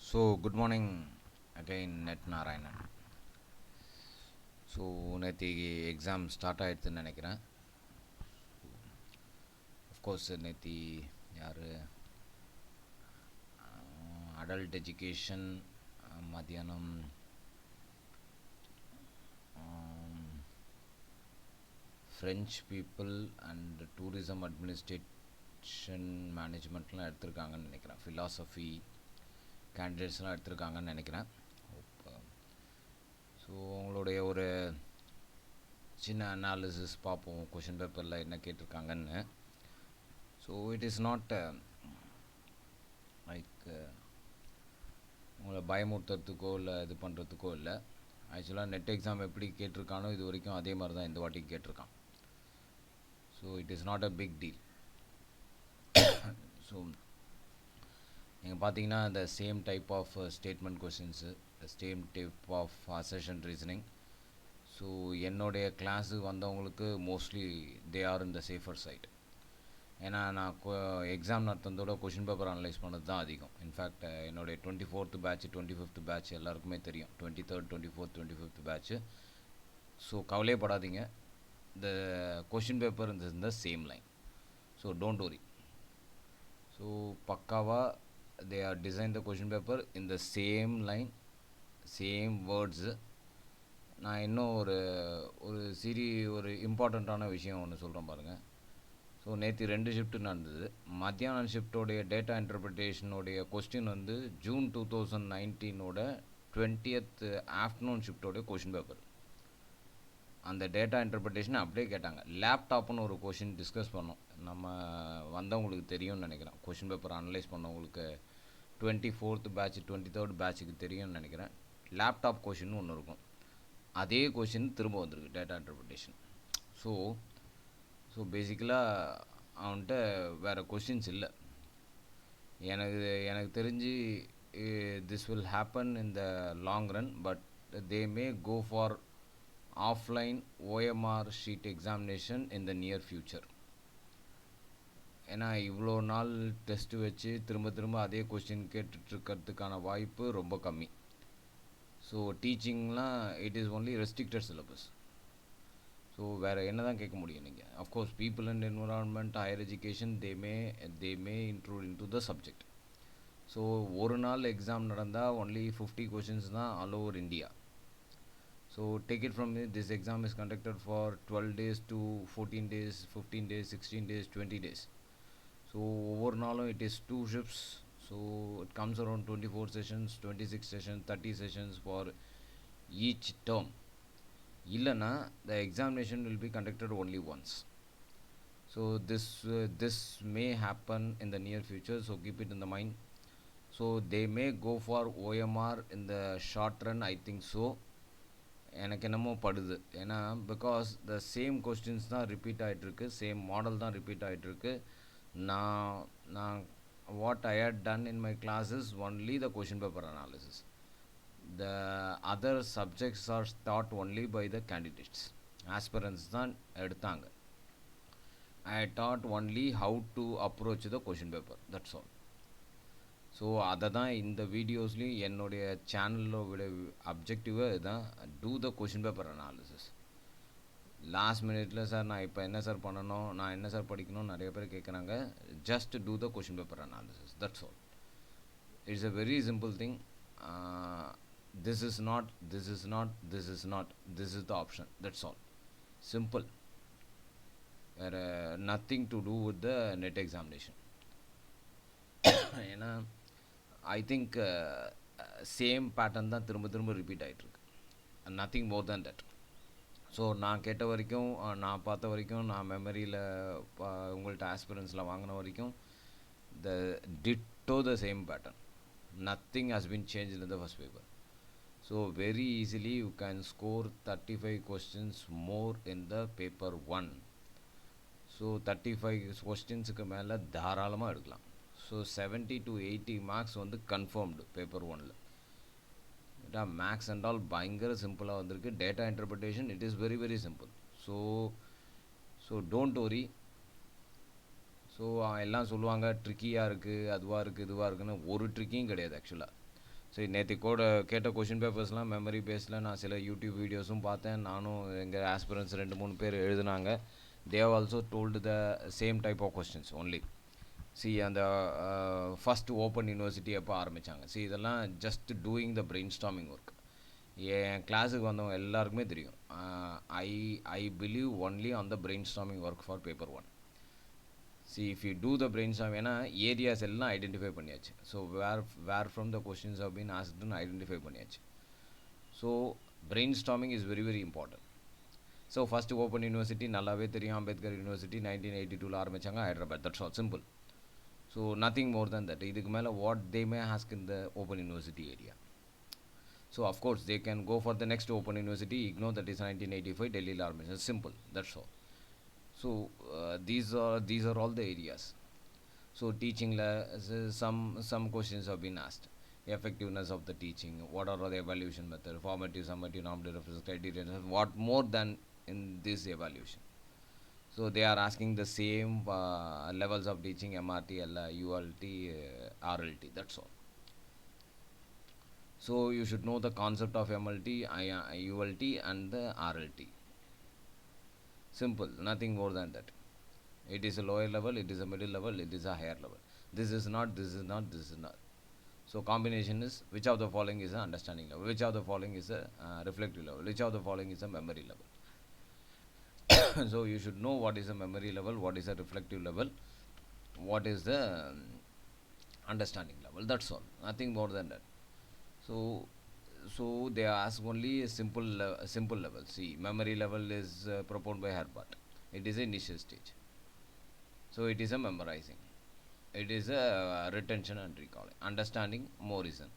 So, good morning again, Net Narayanan. So நேற்று exam start ஆகிடுதுன்னு நினைக்கிறேன். அஃப்கோர்ஸ் நேற்று யார் அடல்ட் எஜுகேஷன் மத்தியானம் French people and tourism administration மேனேஜ்மெண்ட்லாம் எடுத்திருக்காங்கன்னு நினைக்கிறேன். ஃபிலாசபி கேண்டிடேட்ஸ்லாம் எடுத்திருக்காங்கன்னு நினைக்கிறேன். ஸோ உங்களுடைய ஒரு சின்ன அனாலிசிஸ் பார்ப்போம் கொஷின் பேப்பரில் என்ன கேட்டிருக்காங்கன்னு. So it is not like உங்களை பயமுறுத்துறதுக்கோ இல்லை இது பண்ணுறதுக்கோ இல்லை. ஆக்சுவலாக நெட் எக்ஸாம் எப்படி கேட்டிருக்கானோ இது வரைக்கும் அதே மாதிரி தான் இந்த வாட்டி கேட்டிருக்கான். So it is not a big deal. So நீங்கள் பார்த்தீங்கன்னா இந்த same type of statement questions, same type of assertion reasoning. So என்னுடைய கிளாஸுக்கு வந்தவங்களுக்கு mostly they are in the safer side. ஏன்னா நான் எக்ஸாம் நடத்துறதோட கொஷின் பேப்பர் அனலைஸ் பண்ணது தான் அதிகம். இன்ஃபேக்ட் என்னுடைய 24th பேட்ச் 25th பேட்ச் எல்லாருக்குமே தெரியும். 23rd 24th 25th batch. So கவலையப்படாதீங்க, the question paper in the same line. So don't worry. So பக்காவாக they are designed the question paper in the same line, same words. நான் இன்னும் ஒரு இம்பார்ட்டண்ட்டான விஷயம் ஒன்று சொல்கிறேன் பாருங்கள். ஸோ நேற்று 2 ஷிஃப்ட்டு நடந்தது. மத்தியானம் ஷிஃப்டோடைய டேட்டா இன்டர்பிரிட்டேஷனோடைய கொஸ்டின் வந்து ஜூன் 2019 20th ஆஃப்டர்நூன் ஷிஃப்டோடைய கொஷின் பேப்பர். அந்த டேட்டா இன்டர்பிரிட்டேஷன் அப்படியே கேட்டாங்க. லேப்டாப்னு ஒரு கொஷின் டிஸ்கஸ் பண்ணோம். நம்ம வந்தவங்களுக்கு தெரியும்னு நினைக்கிறேன். கொஷின் பேப்பர் அனலைஸ் பண்ணவங்களுக்கு 24th பேட்ச் 23rd பேட்சுக்கு தெரியும்னு நினைக்கிறேன். லேப்டாப் கொஷின் ஒன்று இருக்கும். அதே கொஷின் திரும்ப வந்திருக்கு டேட்டா இன்டர்பிரிட்டேஷன். ஸோ பேசிக்கலாக அவன்கிட்ட வேறு கொஷின்ஸ் இல்லை. எனக்கு தெரிஞ்சு this will happen in the long run, but they may go for offline OMR sheet examination in the near future. ஏன்னா இவ்வளோ நாள் டெஸ்ட்டு வச்சு திரும்ப அதே கொஸ்டின் கேட்டுட்ருக்கிறதுக்கான வாய்ப்பு ரொம்ப கம்மி. ஸோ டீச்சிங்லாம் it is only restricted syllabus. So வேறு என்ன தான் கேட்க முடியும் நீங்கள்? Of course people and environment, higher education they may include in to the subject. So ஒரு நாள் எக்ஸாம் நடந்தால் ஒன்லி 50 கொஷின்ஸ் தான் all over India. So take it from me, this exam is conducted for 12 days to 14 days, 15 days, 16 days, 20 days. So overall it is 2 shifts. So it comes around 24 sessions, 26 sessions, 30 sessions for each term. Illana, the examination will be conducted only once. So this may happen in the near future, so keep it in the mind. So they may go for OMR in the short run, I think so. எனக்கு என்னமோ படுது. ஏன்னா because the same questions தான் repeat ஆகிட்டுருக்கு, same model தான் repeat ஆகிட்டுருக்கு. நான் what I had done in my classes only the question paper analysis. The other subjects are taught only by the candidates. Aspirants தான் எடுத்தாங்க. I taught only how to approach the question paper, that's all. So அதை தான் இந்த வீடியோஸ்லேயும் என்னுடைய சேனலோட அப்ஜெக்டிவாக இதுதான், do the question paper analysis. Last மினிட்ல சார் நான் இப்போ என்ன சார் பண்ணணும், நான் என்ன சார் படிக்கணும் நிறைய பேர் கேட்குறாங்க. Just do the question paper analysis, that's all. It's a very simple thing. This is not, this is not, this is not, this is the option, that's all. Simple. வேறு nothing to do with the net examination. ஏன்னா I think same pattern தான் திரும்ப repeat ஆகிட்டுருக்கு. Nothing more than that. So நான் கேட்ட வரைக்கும், நான் பார்த்த வரைக்கும், நான் மெமரியில் உங்கள்கிட்ட ஆஸ்பிரன்ஸில் வாங்கின வரைக்கும் the ditto the same pattern. Nothing has been change in the first paper. So very easily you can score 35 questions more in the paper 1. So 35 கொஸ்டின்ஸுக்கு மேலே தாராளமாக எடுக்கலாம். ஸோ 70 to 80 மார்க்ஸ் வந்து கன்ஃபார்ம்டு பேப்பர் 1ல். மேக்ஸ் அண்ட் ஆல் பயங்கர சிம்பிளாக வந்திருக்கு. Data interpretation it is very very simple. So don't worry. So எல்லாம் சொல்லுவாங்க ட்ரிக்கியாக இருக்குது, அதுவாக இருக்குது, இதுவாக இருக்குன்னு. ஒரு ட்ரிக்கியும் கிடையாது ஆக்சுவலாக. சரி, நேற்று கூட கேட்ட கொஷின் பேப்பர்ஸ்லாம் மெமரி பேஸில் நான் சில யூடியூப் வீடியோஸும் பார்த்தேன். நானும் எங்கள் ஆஸ்பிரன்ஸ் 2 3 பேர் எழுதுனாங்க. They have also told the same type of questions only. See அந்த ஃபஸ்ட் ஓப்பன் யூனிவர்சிட்டி எப்போ ஆரம்பித்தாங்க. சி இதெல்லாம் just doing the brain storming work. என் கிளாஸுக்கு வந்தவங்க எல்லாருக்குமே தெரியும். I I believe only on the brain storming work for paper 1. See, if you do the brainstorm, ஏன்னா ஏரியாஸ் எல்லாம் ஐடென்டிஃபை பண்ணியாச்சு. So where from the questions have been ஆஸ்க்டுன்னு identify பண்ணியாச்சு. So brain storming is very very important. So first open university நல்லாவே தெரியும். Ambedkar university 1982 ஆரம்பித்தாங்க, Hyderabad. That's all, simple. So nothing more than that. இதுக்கு மேலே what they may ask in the open university area. So of course they can go for the next open university, IGNOU, that is 1985 டெல்லியில் ஆரம்பிச்சது. Simple, that's all. So these are all the areas. So teaching some questions have been asked. Effectiveness of the teaching, what are the evaluation method, formative, summative, normative, reference criteria, what more than in this evaluation. So they are asking the same levels of teaching, MRT, ULT, RLT, that's all. So you should know the concept of MLT, ULT and the RLT. Simple, nothing more than that. It is a lower level, it is a middle level, it is a higher level. This is not, this is not, this is not. So combination is, which of the following is an understanding level, which of the following is a reflective level, which of the following is a memory level. So you should know what is a memory level, what is a reflective level, what is the understanding level, that's all, nothing more than that. So they ask only a simple level. See, memory level is proposed by Herbert. It is a initial stage. So it is a memorizing, it is a retention and recalling, understanding, more reason,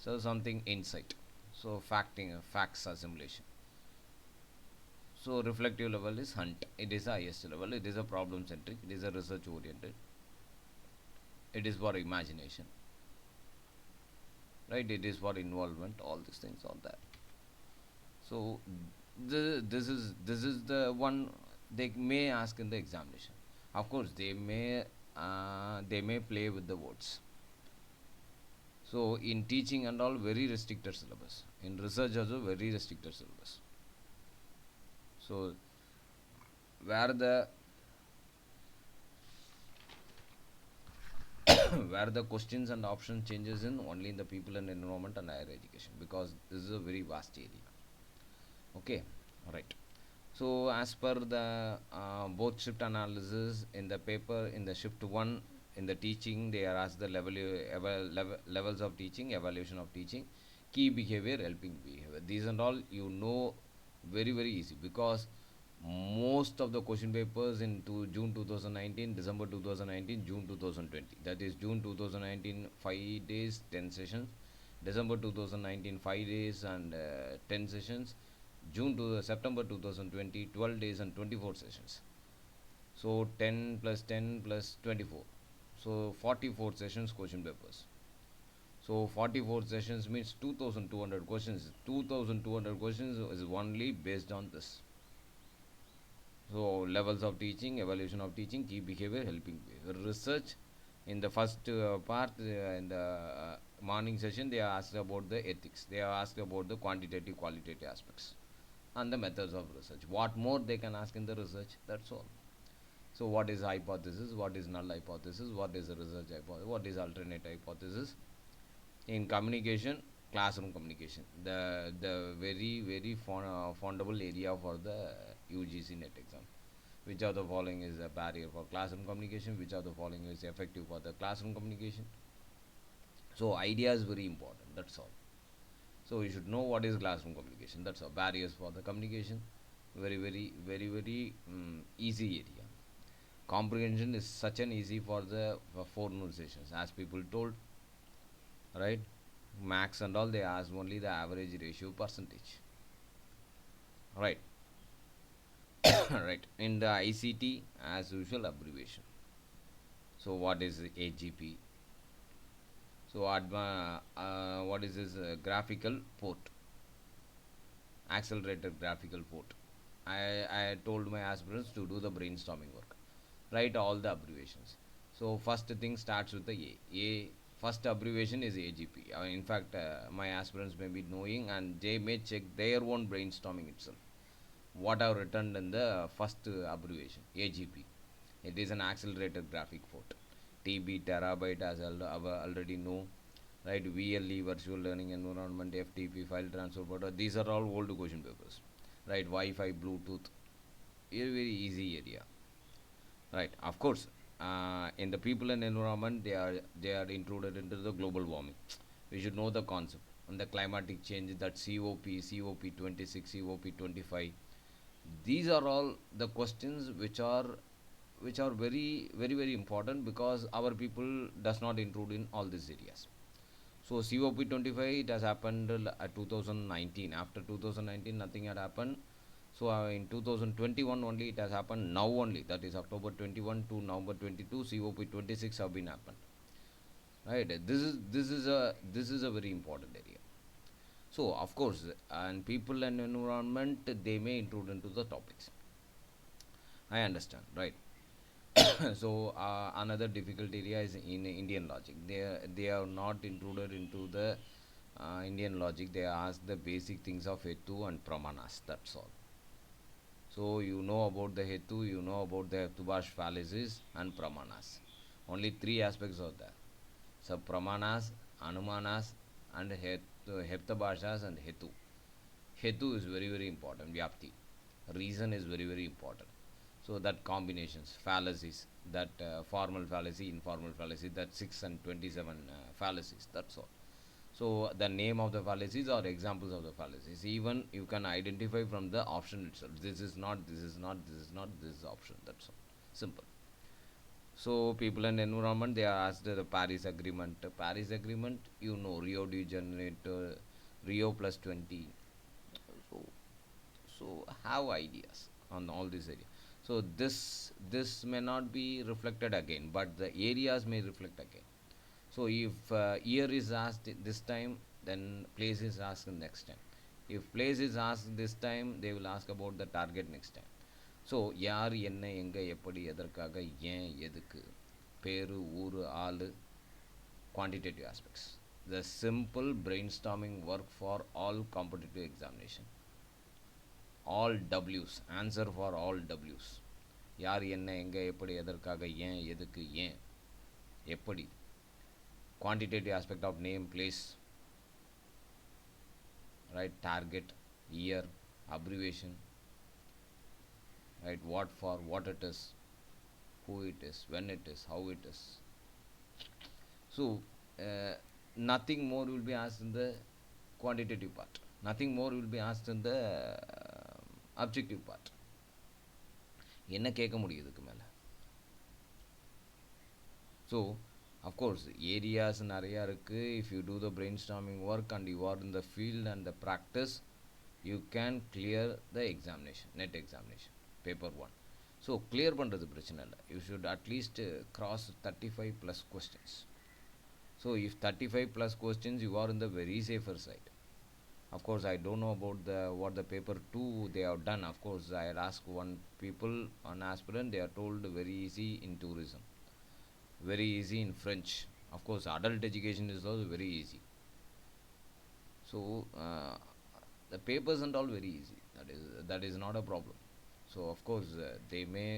so something insight, so facts assimilation. So reflective level is hunt, it is the highest level, it is a problem centric, it is a research oriented, it is for imagination, right, it is for involvement, all these things, all that. So this is the one they may ask in the examination. Of course they may play with the words. So in teaching and all, very restricted syllabus, in research also very restricted syllabus. So where the where the questions and options changes in only in the people and environment and higher education, because this is a very vast area. Okay, right. So as per the both shift analysis in the paper, in the shift 1, in the teaching, they are asked the levels of teaching, evaluation of teaching, key behavior, helping behavior. These and all you know very very easy, because most of the question papers in June 2019, December 2019, June 2020. That is June 2019 5 days 10 sessions, December 2019 5 days and 10 sessions, June to September 2020 12 days and 24 sessions. So 10 plus 10 plus 24. So 44 sessions question papers. So 44 sessions means 2200 questions. 2200 questions is only based on this. So levels of teaching, evaluation of teaching, key behavior, helping behavior. Research, in the first part, in the morning session, they are asked about the ethics. They are asked about the quantitative, qualitative aspects and the methods of research. What more they can ask in the research, that's all. So what is hypothesis, what is null hypothesis, what is a research hypothesis, what is alternate hypothesis. In communication, classroom communication, the very very fondable area for the UGC NET exam. Which of the following is a barrier for classroom communication, which of the following is effective for the classroom communication. So idea is very important, that's all. So you should know what is classroom communication, that's all. Barriers for the communication, very very very very easy area. Comprehension is such an easy for the 4 noon sessions, as people told, right? Max and all, they ask only the average ratio percentage, right? Right, in the ICT, as usual, abbreviation. So what is AGP? So what is this graphical port, accelerated graphical port. I told my aspirants to do the brainstorming work, write all the abbreviations. So first thing starts with the A first abbreviation is AGP. In fact, my aspirants may be knowing and they may check their own brainstorming itself. What I've written in the first abbreviation, AGP. It is an accelerated graphic port. TB, terabyte, as I already know. Right, VLE, virtual learning environment, FTP, file transfer port. These are all old question papers. Right, Wi-Fi, Bluetooth. Very, very easy area. Right, of course, in the people and environment, they are included into the global warming. We should know the concept and the climatic change, that COP 26, COP 25. These are all the questions which are very very very important, because our people does not include in all these areas. So COP 25, it has happened at 2019. After 2019, nothing had happened. So in 2021 only it has happened. Now only, that is October 21 to November 22, COP 26 have been happened. Right. This is a very important area. So of course, and people and environment, they may include into the topics. I understand, right? So another difficult area is in Indian logic. They are not included into the Indian logic. They ask the basic things of Hetu and Pramanas. That's all. So you know about the Hetu, you know about the Heptubash fallacies and Pramanas. Only three aspects are there. So Pramanas, Anumanas, and Heptabhashas and Hetu. Hetu is very very important. Vyapti. Reason is very very important. So that combinations, fallacies, that formal fallacy, informal fallacy, that 6 and 27 fallacies. That's all. So the name of the fallacies or examples of the fallacies. Even you can identify from the option itself. This is not, this is not, this is not, this is option. That's all. Simple. So people and environment, they are asked the Paris Agreement. Paris Agreement, you know, Rio de Janeiro, Rio plus 20. So, so have ideas on all these areas. So this may not be reflected again, but the areas may reflect again. So if year is asked this time, then place is asked next time. If place is asked this time, they will ask about the target next time. So யார் என்ன எங்கே எப்படி எதற்காக ஏன் எதுக்கு பேர் ஊர் ஆள் quantitative aspects. The simple brainstorming work for all competitive examination. All W's, answer for all W's. யார் என்ன எங்கே எப்படி எதற்காக ஏன் எதுக்கு ஏன் எப்படி, quantitative aspect of name, place, right, target, year, abbreviation, right, what for, what it is, who it is, when it is, how it is. So nothing more will be asked in the quantitative part, nothing more will be asked in the objective part. என்ன கேட்க முடியும் இதுக்கு மேலே? So of course areas நிறையா இருக்குது. If you do the brainstorming work and you are in the field and the practice, you can clear the examination, net examination, paper 1. So clear பண்ணுறது பிரச்சனை இல்லை. You should at least cross 35 plus questions. So if 35 plus questions, you are in the very safer side. Of course, I don't know about what the paper 2 they have done. Of course, I had asked one aspirant, they are told very easy in tourism, very easy in French. Of course, adult education is also very easy. So the papers and all very easy. That is not a problem. So of course, they may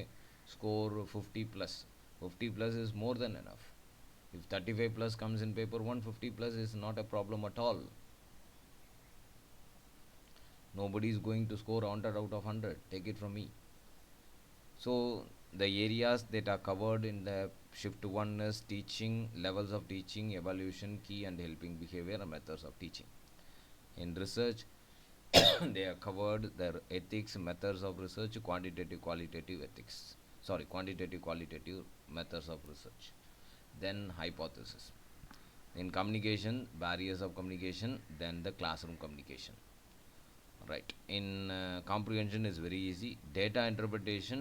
score 50 plus. 50 plus is more than enough. If 35 plus comes in paper 1, 50 plus is not a problem at all. Nobody is going to score 100 out of 100. Take it from me. So the areas that are covered in the shift 1 is teaching, levels of teaching, evaluation, key and helping behavior and methods of teaching. In research, they are covered their ethics, methods of research, quantitative, qualitative ethics. Sorry, quantitative, qualitative methods of research. Then hypothesis. In communication, barriers of communication, then the classroom communication. Right. In comprehension is very easy. Data interpretation,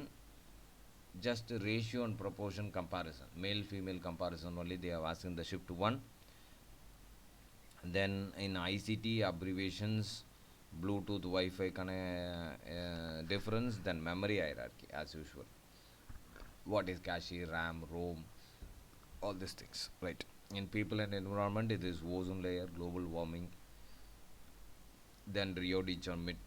just ratio and proportion comparison, male female comparison only they have asked in the shift 1. Then in ICT, abbreviations, Bluetooth, Wi-Fi difference, then memory hierarchy as usual. What is cache, RAM, ROM, all these things, right? In people and environment, it is ozone layer, global warming, then Rio de Janeiro,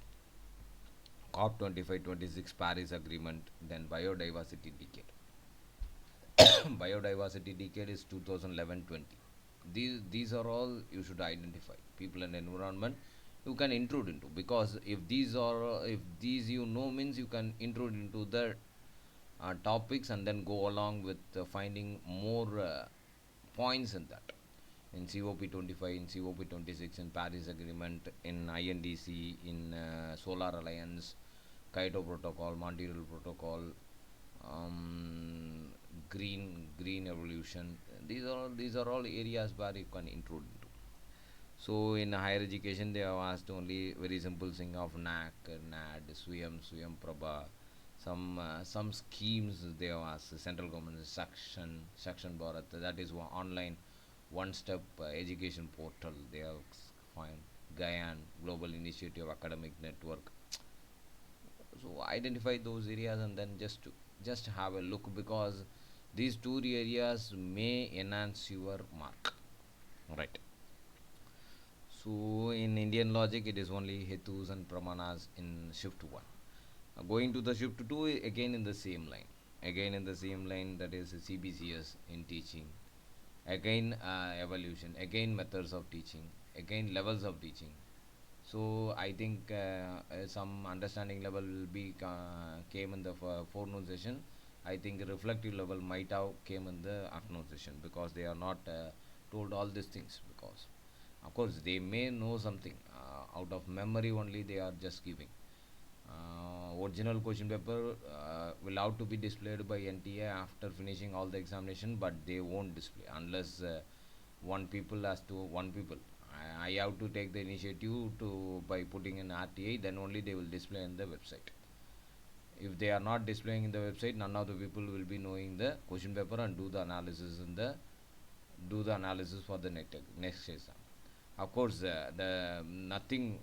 COP 25-26 Paris Agreement, then biodiversity decade. Biodiversity decade is 2011-20. These are all you should identify. People and environment you can intrude into, because if these you know means you can intrude into the topics and then go along with finding more points in that, in COP25, in COP26, in Paris Agreement, in INDC, in Solar Alliance, Kyoto Protocol, Montreal Protocol, um, green evolution. These are all areas where you can intrude into. So in higher education, they have asked only very simple thing of NAC, NAD, SWIAM, Prabha. Some schemes they have asked. Central government Section Bharat. That is online one-step education portal. They have find Gyan Global Initiative Academic Network. So identify those areas and then just have a look, because these two areas may enhance your mark. Right. So in Indian logic, it is only hetus and pramanas in shift 1. Going to the shift 2, again in the same line. Again in the same line, that is CBCS in teaching. Again evolution. Again methods of teaching. Again levels of teaching. So I think some understanding level will be came in the forenoon session. I think reflective level might have came in the afternoon session, because they are not told all these things, because of course they may know something out of memory only they are just giving. Original question paper will have to be displayed by NTA after finishing all the examination, but they won't display unless one people. I have to take the initiative to by putting in RTA, then only they will display in the website. If they are not displaying in the website, none of the people will be knowing the question paper and do the analysis for the next exam. Of course, the nothing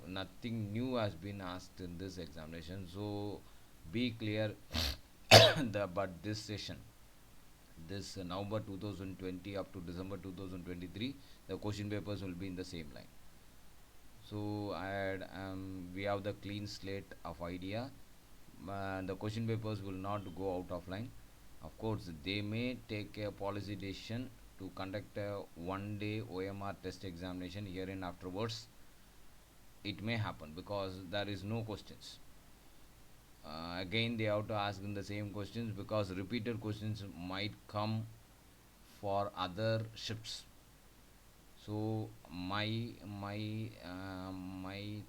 new has been asked in this examination, so be clear. But this session, this November 2020 up to December 2023, the question papers will be in the same line. So we have the clean slate of idea. The question papers will not go out of line. Of course, they may take a policy decision to conduct a 1 day OMR test examination here and afterwards. It may happen because there is no questions. Again, they have to ask in the same questions, because repeated questions might come for other shifts. So my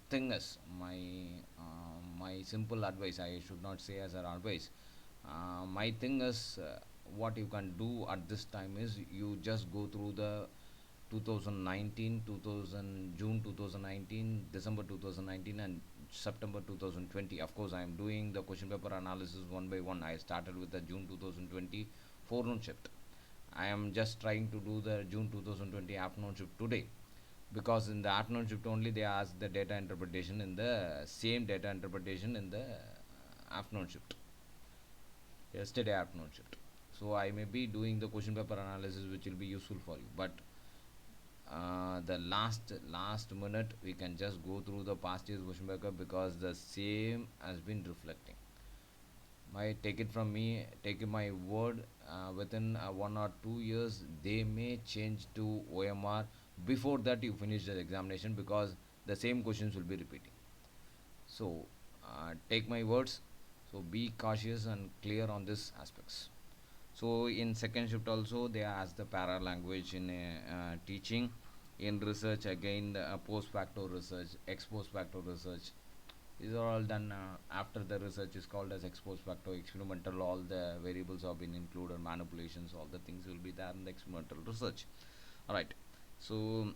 thing is my simple advice. I should not say as an advice. My thing is, what you can do at this time is you just go through the 2019, 2000 June 2019, December 2019, and September 2020. Of course, I am doing the question paper analysis one by one. I started with the June 2020 forenoon shift. I am just trying to do the June 2020 afternoon shift today, because in the afternoon shift only they ask the data interpretation in the same data interpretation in the afternoon shift, yesterday afternoon shift. So I may be doing the question paper analysis, which will be useful for you. But the last minute we can just go through the past year's question paper, because the same has been reflecting. My take it from me, take my word. Within 1 or 2 years, they may change to OMR. Before that, you finish the examination, because the same questions will be repeating. So, take my words. So, be cautious and clear on these aspects. So, in second shift also, they ask the para language in teaching. In research, again, the post facto research, ex post facto research. These are all done after the research is called as ex post facto experimental. All the variables have been included, manipulations, all the things will be there in the experimental research. All right. So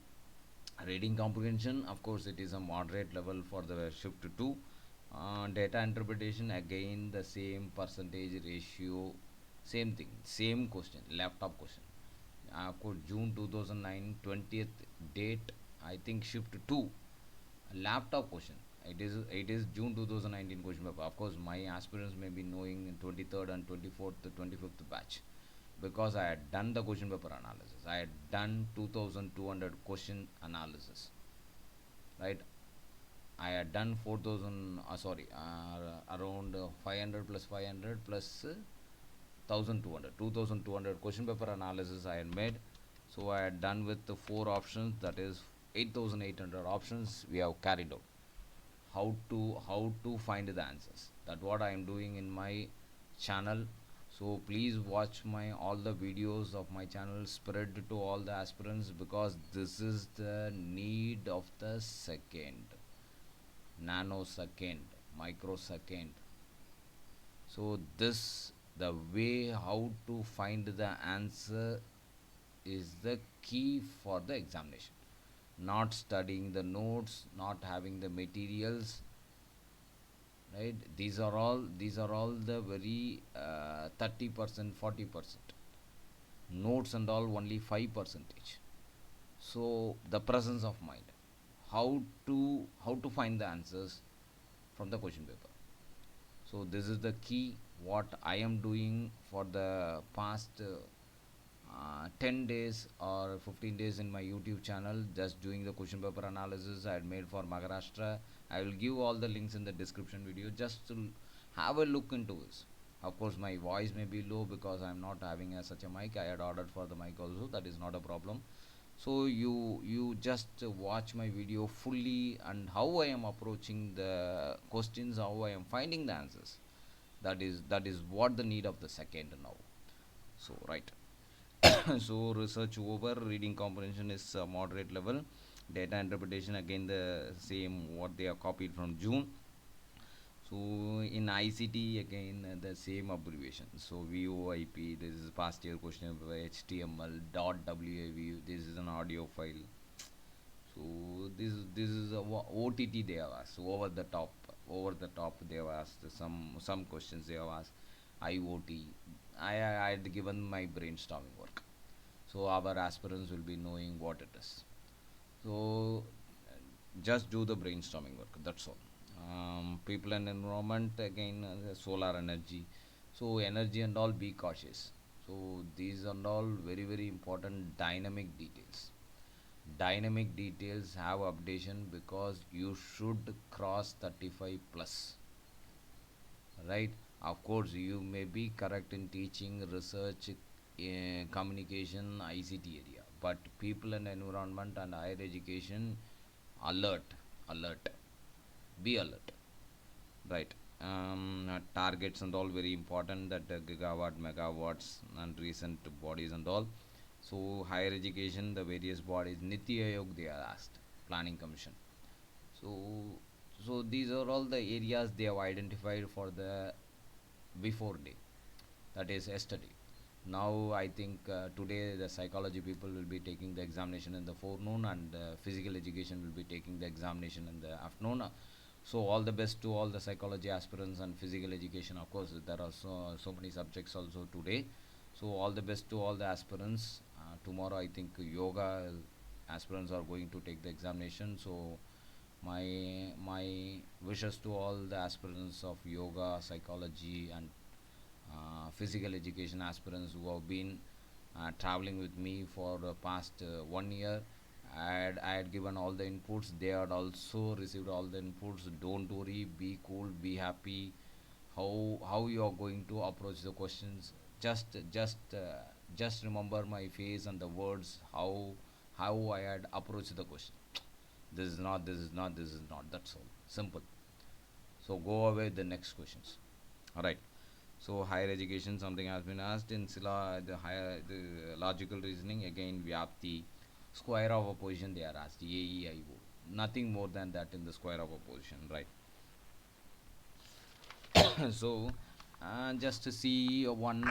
reading comprehension, of course, it is a moderate level for the shift 2. Data interpretation, again the same percentage ratio, same thing, same question, laptop question. June 2009 20th date, I think shift 2, laptop question. It is June 2019 question paper. Of course, my aspirants may be knowing in 23rd and 24th, 25th batch. because I had done the question paper analysis. I had done 2200 question analysis, right? I had done 4000, around 500 plus 500 plus 1200 question paper analysis I had made. So I had done with the four options, that is 8800 options we have carried out. How to find the answers, that what I am doing in my channel. So please watch my all the videos of my channel, spread to all the aspirants, because this is the need of the second, nanosecond, microsecond. So this, the way how to find the answer is the key for the examination. Not studying the notes, not having the materials, right? These are all the very 30%, 40%. Notes and all only 5%. So the presence of mind, how to find the answers from the question paper. So this is the key what I am doing for the past 10 days or 15 days in my YouTube channel, just doing the question paper analysis I had made for Maharashtra. I will give all the links in the description video, just to have a look into this. Of course my voice may be low because I am not having such a mic. I had ordered for the mic also, that is not a problem. So you just watch my video fully, and how I am approaching the questions, how I am finding the answers. That is what the need of the second now. So right. So research over, reading comprehension is moderate level, data interpretation again the same what they have copied from June. So in ICT again the same abbreviation. So VOIP, this is past year question paper. HTML dot WAV, this is an audio file. So this is a OTT they have asked. So over the top they have asked some questions they have asked. IoT. I had given my brainstorming work. So our aspirants will be knowing what it is. So just do the brainstorming work. That's all. People and environment again, solar energy. So energy and all, be cautious. So these are all very very important dynamic details. Dynamic details have updation because you should cross 35 plus, right? Of course you may be correct in teaching, research, communication, ICT area, but people and environment and higher education, alert, alert, be alert, right? Targets and all very important, that gigawatt, megawatts, and recent bodies and all. So higher education, the various bodies, Niti Ayog they are asked, planning commission. So so these are all the areas they have identified for the before day, that is yesterday. Now I think today the psychology people will be taking the examination in the forenoon, and physical education will be taking the examination in the afternoon. So all the best to all the psychology aspirants and physical education. Of course there are so many subjects also today. So all the best to all the aspirants. Tomorrow I think yoga aspirants are going to take the examination. So my wishes to all the aspirants of yoga, psychology, and physical education aspirants who have been traveling with me for the past 1 year. I had given all the inputs. They had also received all the inputs. Don't worry, be cool, be happy. How you are going to approach the questions? Just remember my face and the words. How I had approached the question. This is not. This is not. This is not. That's all. Simple. So go away with the next questions. All right. So higher education, something has been asked in Sila, the logical reasoning again, Vyapti, square of opposition they are asked, AEIO, nothing more than that in the square of opposition, right? So just to see one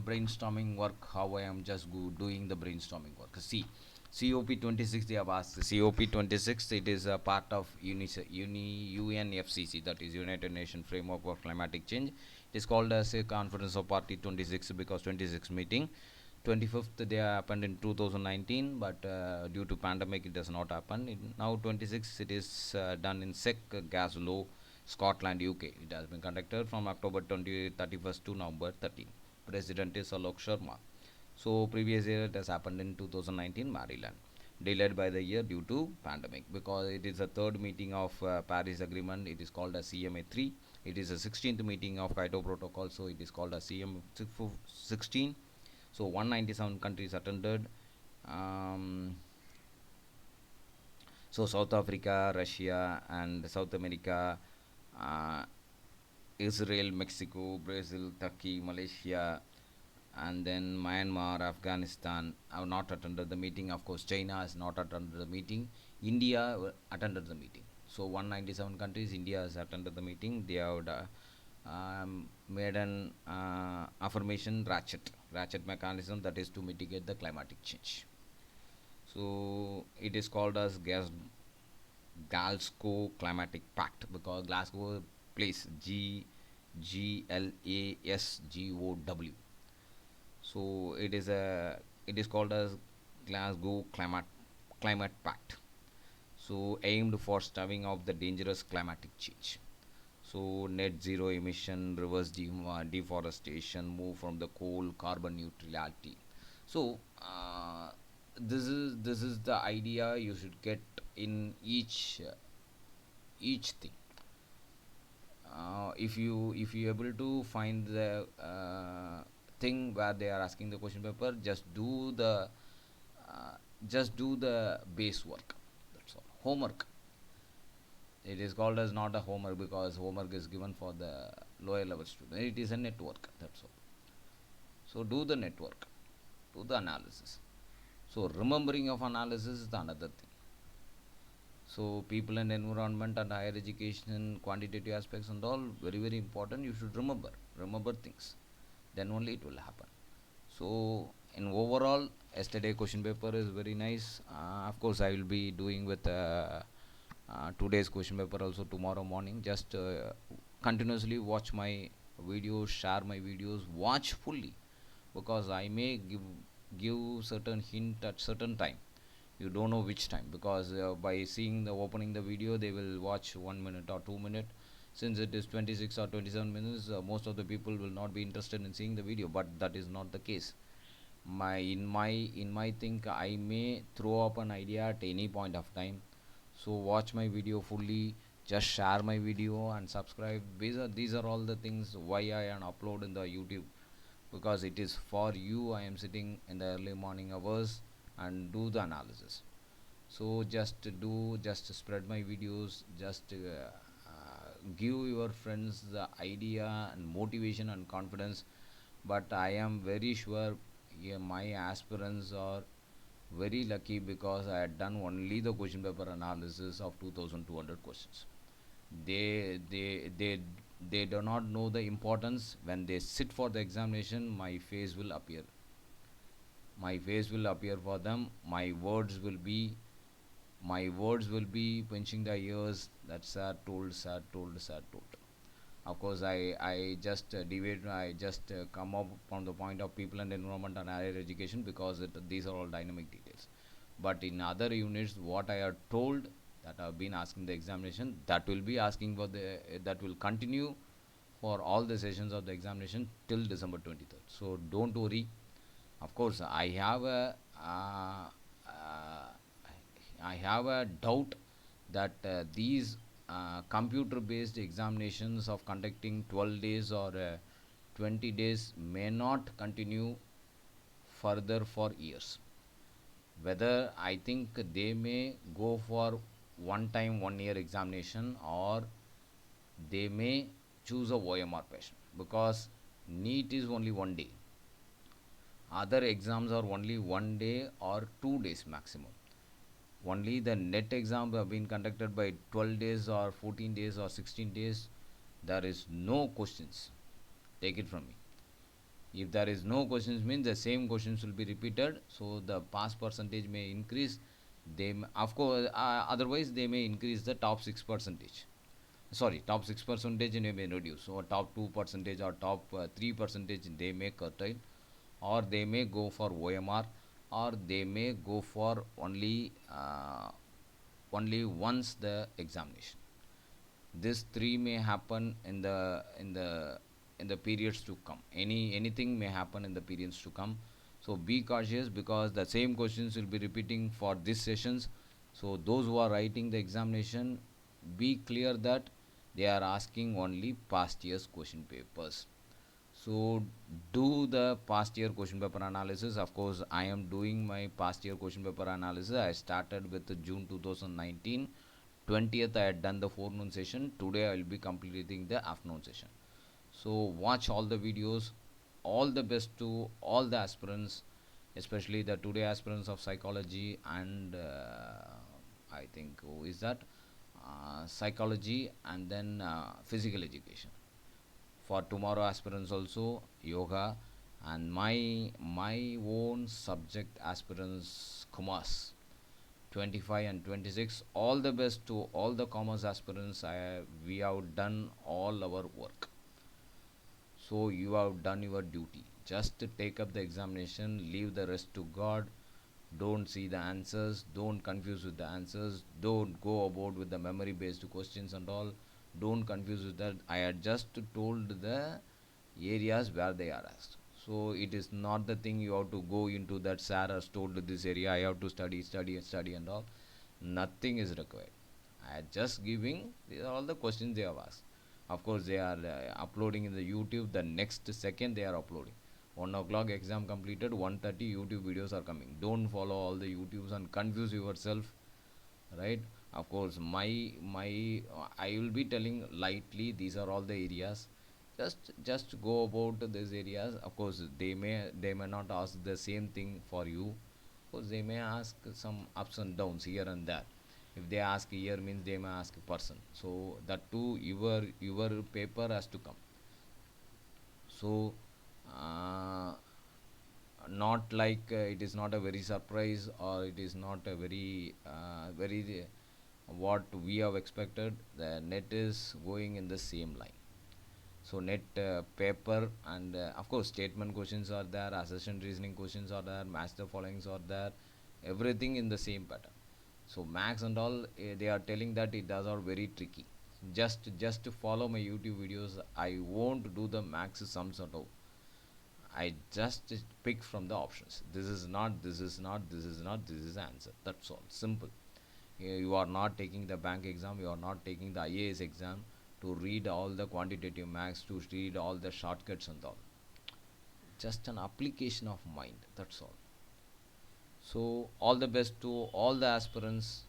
brainstorming work, how I am just doing the brainstorming work. See, COP26 they have asked. COP26, it is a part of UNFCC, that is United Nations Framework for Climatic Change. It is called as a Conference of Party 26 because 26 meeting. 25th they happened in 2019, but due to pandemic it does not happen. Now 26 it is done in SEC, Glasgow, Scotland, UK. It has been conducted from October 31st to November 13. President is Alok Sharma. So previous year it has happened in 2019 Maryland, delayed by the year due to pandemic, because it is the third meeting of Paris Agreement. It is called a CMA 3. It is the 16th meeting of Kyoto Protocol, so it is called a CMA 16. So 197 countries attended. Um, so South Africa, Russia, and South America, uh, Israel, Mexico, Brazil, Turkey, Malaysia, and then Myanmar, Afghanistan have not attended the meeting. Of course, China has not attended the meeting. India attended the meeting. So 197 countries, India has attended the meeting. They have made an affirmation ratchet mechanism, that is to mitigate the climatic change. So it is called as Glasgow Climatic Pact, because Glasgow place Glasgow. So it is called as Glasgow Climate Pact. So aimed for staving off the dangerous climatic change. So net zero emission, reverse deforestation, move from the coal, carbon neutrality. So this is the idea you should get in each thing. If you able to find the thing where they are asking the question paper, uh, just do the base work. That's all. Homework. It is called as not a homework because homework is given for the lower level student. It is a network. That's all. So do the network, do the analysis. So remembering of analysis is the another thing. So people and environment and higher education, quantitative aspects and all very important. You should remember things. Then only it will happen. So in overall, yesterday question paper is very nice. Of course, I will be doing with today's question paper also tomorrow morning. Just continuously watch my videos, share my videos, watch fully, because I may give certain hint at certain time. You don't know which time, because by seeing the opening the video they will watch 1 minute or 2 minute. Since it is 26 or 27 minutes, most of the people will not be interested in seeing the video, but that is not the case. My in my think I may throw up an idea at any point of time. So watch my video fully, just share my video and subscribe. These are all the things why I am upload in the YouTube, because it is for you. I am sitting in the early morning hours and do the analysis. So just spread my videos, just give your friends the idea and motivation and confidence. But I am very sure, yeah, my aspirants are very lucky, because I had done only the question paper analysis of 2200 questions. They do not know the importance. When they sit for the examination, my face will appear for them. My words will be pinching the ears. That sir told, sir told, sir told. Of course, I just deviate. I just come up from the point of people and environment and higher education, because these are all dynamic details. But in other units, what I have told, that I have been asking the examination, that will be asking for that will continue for all the sessions of the examination till December 23rd. So don't worry. Of course, I have a doubt that these computer-based examinations of conducting 12 days or 20 days may not continue further for years. Whether I think they may go for one time 1 year examination, or they may choose a OMR patient, because NEET is only 1 day. Other exams are only 1 day or 2 days maximum. Only the net exam have been conducted by 12 days or 14 days or 16 days. There is no questions. Take it from me. If there is no questions, means the same questions will be repeated, so the pass percentage may increase. Of course, otherwise they may increase the top 6 percentage. Sorry, top 6 percentage may reduce. So top 2 percentage or top 3 percentage they may curtail, or they may go for OMR, or they may go for only once the examination. This three may happen in the periods to come. Anything may happen in the periods to come. So be cautious because the same questions will be repeating for these sessions. So those who are writing the examination, be clear that they are asking only past year's question papers. So do the past year question paper analysis. Of course, I am doing my past year question paper analysis. I started with June 2019. 20th I had done the forenoon session. Today I will be completing the afternoon session. So watch all the videos. All the best to all the aspirants, especially the today aspirants of psychology and I think who is that psychology and then physical education. For tomorrow aspirants also yoga, and my own subject aspirants commerce 25 and 26. All the best to all the commerce aspirants. We have done all our work, so you have done your duty. Just take up the examination, leave the rest to God. Don't see the answers, don't confuse with the answers, don't go about with the memory based questions and all. Don't confuse with that. I had just told the areas where they are asked. So it is not the thing you have to go into that sir has told this area I have to study and all. Nothing is required. I am just giving these are all the questions they have asked. Of course they are uploading in the YouTube. The next second they are uploading. 1 o'clock exam completed, 1:30 YouTube videos are coming. Don't follow all the YouTubes and confuse yourself, right? Of course my I will be telling lightly these are all the areas. Just go about these areas. Of course they may not ask the same thing for you. Of course they may ask some ups and downs here and there. If they ask year means they may ask a person, so that too your paper has to come. So uh, not like it is not a very surprise, or it is not a very what we have expected. The net is going in the same line. So net paper and of course statement questions are there, assertion reasoning questions are there, match the followings are there, everything in the same pattern. So max and all they are telling that it does are very tricky. Just to follow my YouTube videos. I won't do the max sums at all. I just pick from the options. This is not, this is not, this is not, this is answer. That's all. Simple. You are not taking the bank exam, you are not taking the IAS exam to read all the quantitative max, to read all the shortcuts and all. Just an application of mind. That's all. So all the best to all the aspirants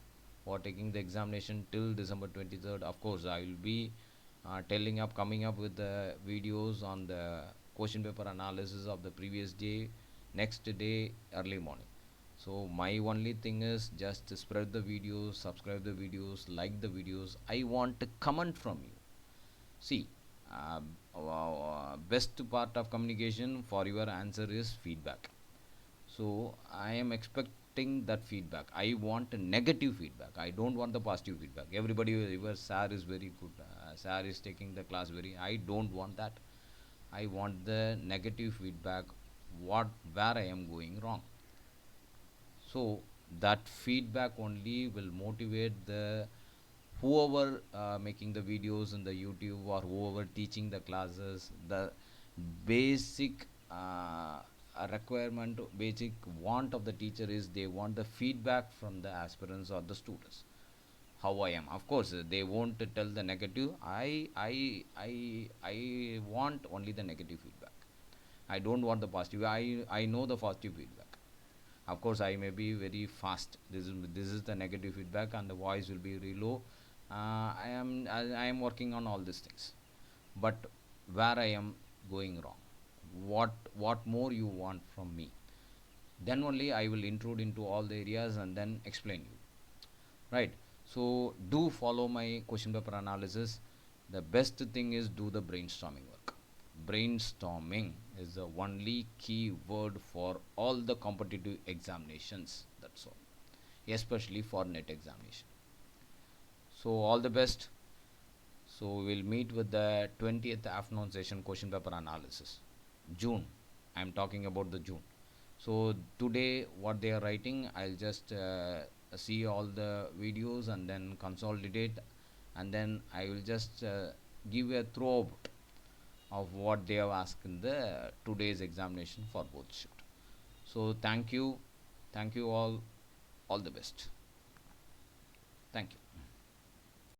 for taking the examination till December 23rd. Of course, I will be coming up with the videos on the question paper analysis of the previous day, next day, early morning. So my only thing is just spread the videos, subscribe the videos, like the videos. I want a comment from you. See, best part of communication for your answer is feedback. So I am expecting that feedback. I want a negative feedback. I don't want the positive feedback. Everybody, your sir is very good, sir is taking the class very, I don't want that. I want the negative feedback, what where I am going wrong. So that feedback only will motivate the whoever making the videos in the YouTube, or whoever teaching the classes. The basic requirement, basic want of the teacher is they want the feedback from the aspirants or the students. How I am. Of course, they won't tell the negative. I want only the negative feedback. I don't want the positive. I know the positive feedback. Of course I may be very fast. This is the negative feedback and the voice will be very low. I am working on all these things. But where I am going wrong, what more you want from me, then only I will intrude into all the areas and then explain you, right? So do follow my question paper analysis. The best thing is do the brainstorming work. Brainstorming is the only key word for all the competitive examinations. That's all, especially for net examination. So all the best. So we'll meet with the 20th afternoon session question paper analysis. June. I'm talking about the June. So today what they are writing, I'll just see all the videos and then consolidate, and then I will just give a throwout of what they have asked in the today's examination for both shift. So thank you all the best. Thank you.